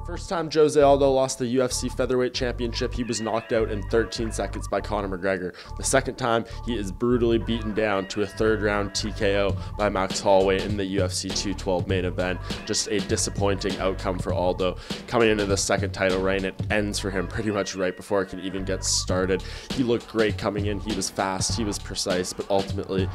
First time Jose Aldo lost the UFC Featherweight Championship, he was knocked out in 13 seconds by Conor McGregor. The second time, he is brutally beaten down to a third-round TKO by Max Holloway in the UFC 212 main event. Just a disappointing outcome for Aldo. Coming into the second title reign, it ends for him pretty much right before it can even get started. He looked great coming in, he was fast, he was precise, but ultimately,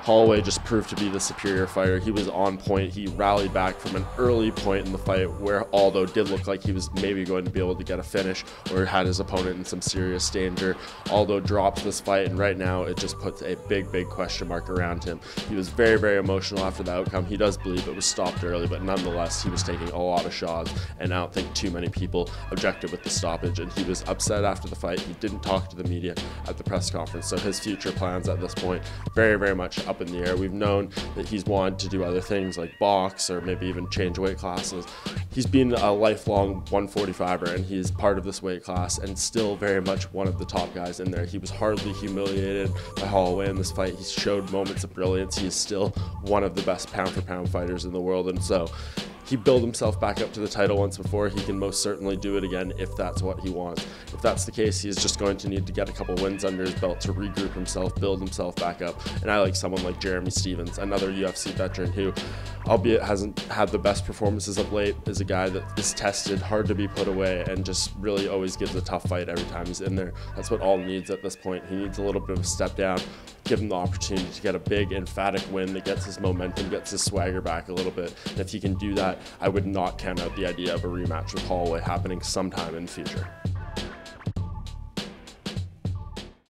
Holloway just proved to be the superior fighter. He was on point, he rallied back from an early point in the fight where Aldo did look like he was maybe going to be able to get a finish or had his opponent in some serious danger. Aldo drops this fight, and right now it just puts a big question mark around him. He was very emotional after the outcome. He does believe it was stopped early, but nonetheless he was taking a lot of shots, and I don't think too many people objected with the stoppage, and he was upset after the fight. He didn't talk to the media at the press conference, so his future plans at this point very much up in the air. We've known that he's wanted to do other things like box or maybe even change weight classes. He's been a lifelong 145er, and he's part of this weight class and still very much one of the top guys in there. He was hardly humiliated by Holloway in this fight. He showed moments of brilliance. He is still one of the best pound-for-pound fighters in the world, and so he built himself back up to the title once before. He can most certainly do it again if that's what he wants. If that's the case, he is just going to need to get a couple wins under his belt to regroup himself, build himself back up. And I like someone like Jeremy Stephens, another UFC veteran who, albeit hasn't had the best performances of late, is a guy that is tested, hard to be put away, and just really always gives a tough fight every time he's in there. That's what Aldo needs at this point. He needs a little bit of a step down, give him the opportunity to get a big, emphatic win that gets his momentum, gets his swagger back a little bit. And if he can do that, I would not count out the idea of a rematch with Holloway happening sometime in the future.